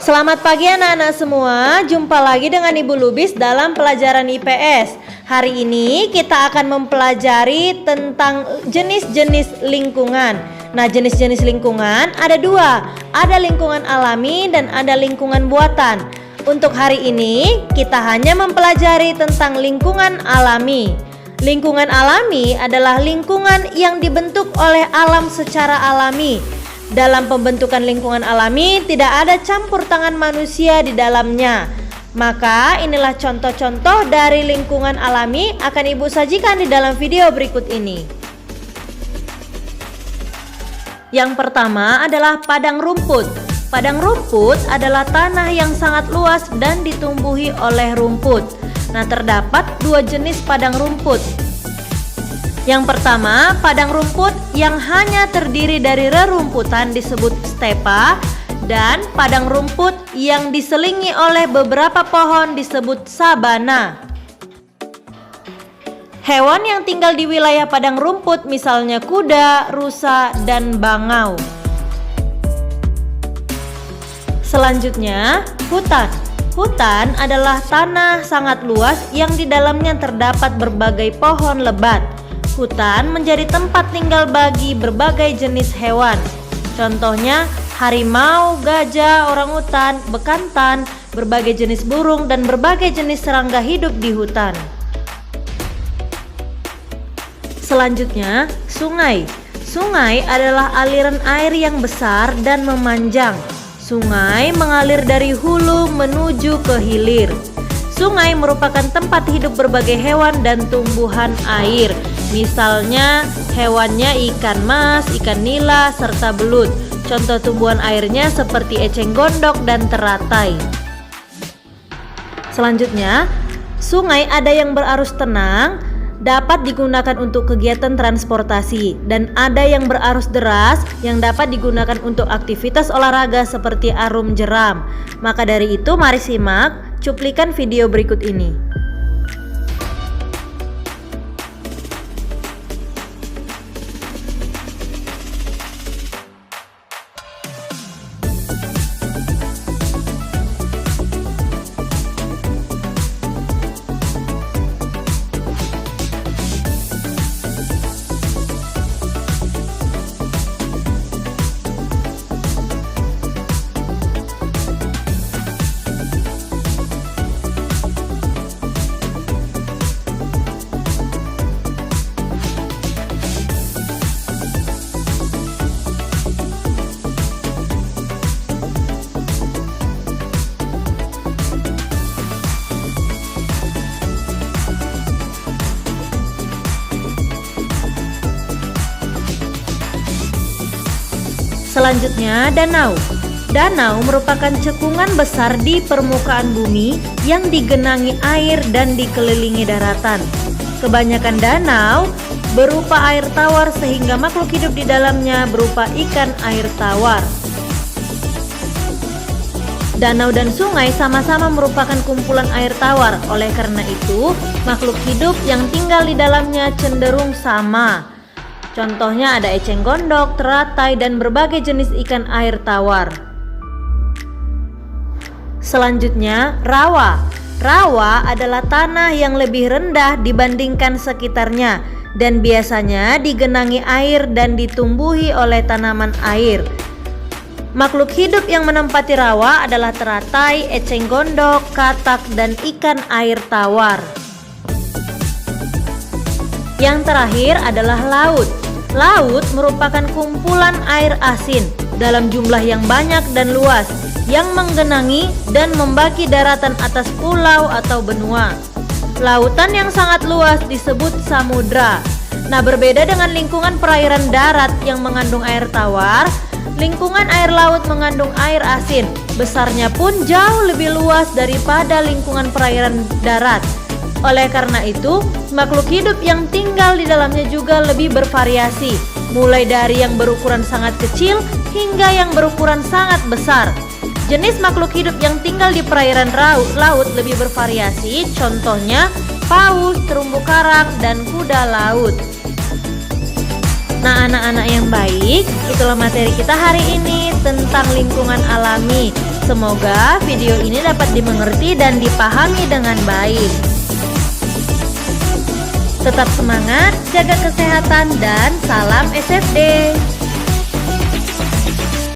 Selamat pagi anak-anak semua, jumpa lagi dengan Ibu Lubis dalam pelajaran IPS. Hari ini kita akan mempelajari tentang jenis-jenis lingkungan. Nah, jenis-jenis lingkungan ada dua, ada lingkungan alami dan ada lingkungan buatan. Untuk hari ini kita hanya mempelajari tentang lingkungan alami. Lingkungan alami adalah lingkungan yang dibentuk oleh alam secara alami. Dalam pembentukan lingkungan alami tidak ada campur tangan manusia di dalamnya. Maka inilah contoh-contoh dari lingkungan alami akan Ibu sajikan di dalam video berikut ini. Yang pertama adalah padang rumput. Padang rumput adalah tanah yang sangat luas dan ditumbuhi oleh rumput. Nah, terdapat dua jenis padang rumput. Yang pertama, padang rumput yang hanya terdiri dari rerumputan disebut stepa, dan padang rumput yang diselingi oleh beberapa pohon disebut sabana. Hewan yang tinggal di wilayah padang rumput misalnya kuda, rusa, dan bangau. Selanjutnya, hutan. Hutan adalah tanah sangat luas yang di dalamnya terdapat berbagai pohon lebat. Hutan menjadi tempat tinggal bagi berbagai jenis hewan. Contohnya harimau, gajah, orangutan, bekantan, berbagai jenis burung, dan berbagai jenis serangga hidup di hutan. Selanjutnya, sungai. Sungai adalah aliran air yang besar dan memanjang. Sungai mengalir dari hulu menuju ke hilir. Sungai merupakan tempat hidup berbagai hewan dan tumbuhan air. Misalnya hewannya ikan mas, ikan nila, serta belut. Contoh tumbuhan airnya seperti eceng gondok dan teratai. Selanjutnya, sungai ada yang berarus tenang, dapat digunakan untuk kegiatan transportasi, dan ada yang berarus deras yang dapat digunakan untuk aktivitas olahraga seperti arum jeram. Maka dari itu mari simak cuplikan video berikut ini. Selanjutnya, danau. Danau merupakan cekungan besar di permukaan bumi yang digenangi air dan dikelilingi daratan. Kebanyakan danau berupa air tawar sehingga makhluk hidup di dalamnya berupa ikan air tawar. Danau dan sungai sama-sama merupakan kumpulan air tawar. Oleh karena itu, makhluk hidup yang tinggal di dalamnya cenderung sama. Contohnya ada eceng gondok, teratai, dan berbagai jenis ikan air tawar. Selanjutnya, rawa. Rawa adalah tanah yang lebih rendah dibandingkan sekitarnya dan biasanya digenangi air dan ditumbuhi oleh tanaman air. Makhluk hidup yang menempati rawa adalah teratai, eceng gondok, katak, dan ikan air tawar. Yang terakhir adalah laut. Laut merupakan kumpulan air asin dalam jumlah yang banyak dan luas yang menggenangi dan membagi daratan atas pulau atau benua. Lautan yang sangat luas disebut samudra. Nah, berbeda dengan lingkungan perairan darat yang mengandung air tawar, lingkungan air laut mengandung air asin. Besarnya pun jauh lebih luas daripada lingkungan perairan darat. Oleh karena itu, makhluk hidup yang tinggal di dalamnya juga lebih bervariasi, mulai dari yang berukuran sangat kecil hingga yang berukuran sangat besar. Jenis makhluk hidup yang tinggal di perairan laut lebih bervariasi, contohnya paus, terumbu karang, dan kuda laut. Nah, anak-anak yang baik, itulah materi kita hari ini tentang lingkungan alami. Semoga video ini dapat dimengerti dan dipahami dengan baik. Tetap semangat, jaga kesehatan, dan salam SFD.